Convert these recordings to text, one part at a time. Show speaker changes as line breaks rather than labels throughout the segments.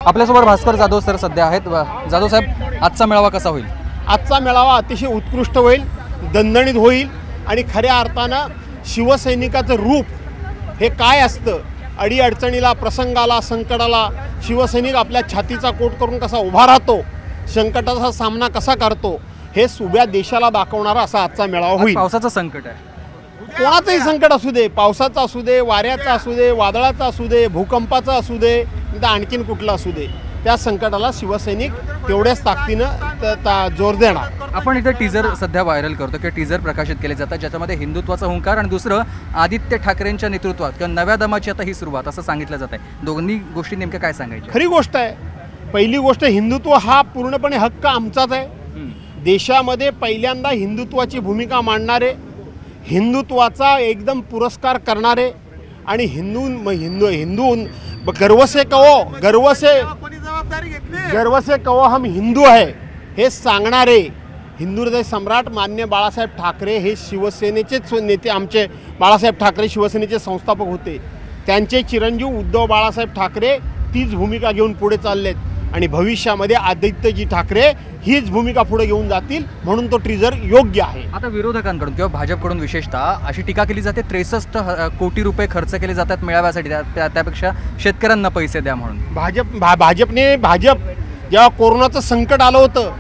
आपल्यासोबत भास्कर जाधव सर सध्या आहेत। जाधव साहेब, आजचा मेळावा कसा होईल?
आजचा मेळावा अतिशय उत्कृष्ट होईल, दणदणीत होईल आणि खऱ्या अर्थानं शिवसैनिकाचं रूप हे काय असतं, अडीअडचणीला, प्रसंगाला, संकटाला शिवसैनिक आपल्या छातीचा कोट करून कसा उभा राहतो, संकटाचा सामना कसा करतो, हे उभ्या देशाला दाखवणारा असा आजचा मेळावा होईल।
पावसाचं संकट आहे,
कोणाचंही संकट असू दे, पावसाचं असू दे, वाऱ्याचं असू दे, वादळाचं असू दे, भूकंपाचं असू दे, तर आणखीन कुठलं असू दे, त्या संकटाला शिवसैनिक तेवढ्याच ताकदीनं जोर देणार।
आपण इथे टीजर सध्या व्हायरल करतो किंवा टीजर प्रकाशित केले जातात, ज्याच्यामध्ये हिंदुत्वाचा हुंकार आणि दुसरं आदित्य ठाकरेंच्या नेतृत्वात किंवा नव्या दमाची आता ही सुरुवात असं सांगितलं जात आहे। दोन्ही गोष्टी नेमक्या काय सांगायच्या?
खरी गोष्ट आहे। पहिली गोष्ट, हिंदुत्व हा पूर्णपणे हक्क आमचाच आहे। देशामध्ये पहिल्यांदा हिंदुत्वाची भूमिका मांडणारे, हिंदुत्वाचा एकदम पुरस्कार करणारे आणि हिंदू गर्व से कहो हम हिंदू है हे सांगणारे हिंदू हृदय सम्राट मान्य बाळासाहेब ठाकरे हे शिवसेनेचेच नेते, आमचे बाळासाहेब ठाकरे शिवसेनेचे संस्थापक होते। त्यांचे चिरंजीव उद्धव बाळासाहेब ठाकरे तीच भूमिका घेऊन पुढे चाललेत आणि भविष्यामध्ये आदित्यजी ठाकरे हीच भूमिका पुढे घेऊन जातील, म्हणून तो टीजर योग्य आहे।
आता विरोधकांकडून किंवा भाजपकडून विशेषतः अशी टीका केली जाते 63 कोटी रुपये खर्च केले जातात मेळाव्यासाठी, त्यापेक्षा शेतकऱ्यांना पैसे द्या म्हणून।
भाजप जेव्हा कोरोनाचं संकट आलं होतं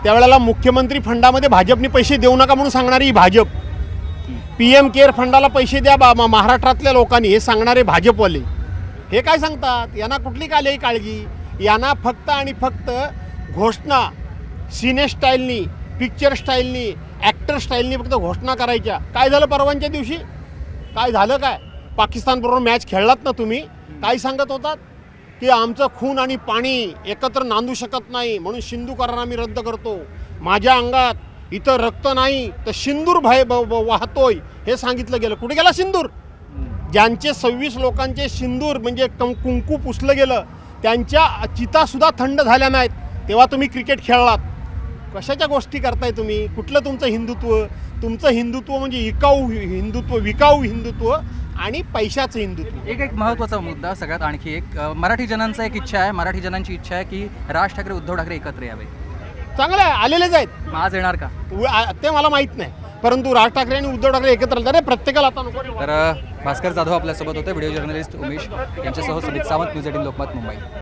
त्यावेळेला मुख्यमंत्री फंडामध्ये भाजपने पैसे देऊ नका म्हणून सांगणारी ही भाजप, PM केअर फंडाला पैसे द्या महाराष्ट्रातल्या लोकांनी हे सांगणारे भाजपवाले हे काय सांगतात? यांना कुठली काली काळजी? यांना फक्त आणि फक्त घोषणा सिने स्टाईलनी, पिक्चर स्टाईलनी, ॲक्टर स्टाईलनी फक्त घोषणा करायच्या। काय झालं परवांच्या दिवशी? काय झालं? काय पाकिस्तानबरोबर मॅच खेळलात ना तुम्ही? काय सांगत होतात की आमचं खून आणि पाणी एकत्र नांदू शकत नाही म्हणून सिंधू करार आम्ही रद्द करतो, माझ्या अंगात इथं रक्त नाही तर सिंदूर वाहतोय हे सांगितलं गेलं। कुठे गेला सिंदूर? ज्यांचे 26 लोकांचे सिंदूर म्हणजे कुंकू पुसलं गेलं, त्यांच्या चितासुद्धा थंड झाल्या नाहीत, तेव्हा तुम्ही क्रिकेट खेळलात। कशाच्या गोष्टी करताय तुम्ही? कुठलं तुमचं हिंदुत्व? तुमचं हिंदुत्व म्हणजे विकाऊ हिंदुत्व आणि पैशाचं हिंदुत्व।
एक महत्त्वाचा मुद्दा सगळ्यात आणखी एक, मराठी जनांचा एक इच्छा आहे, मराठी जनांची इच्छा आहे की राज ठाकरे उद्धव ठाकरे एकत्र यावे।
चांगलं आहे, आलेलेच आहेत।
आज येणार का
ते मला माहीत नाही, परंतु राज ठाकरे आणि उद्धव ठाकरे एकत्र आले तर प्रत्येकाला आता नको।
तर भास्कर जाधव आपल्यासोबत होते, व्हिडिओ जर्नलिस्ट उमेश यांच्यासह सुमित सावंत, न्यूज 18 लोकमत, मुंबई।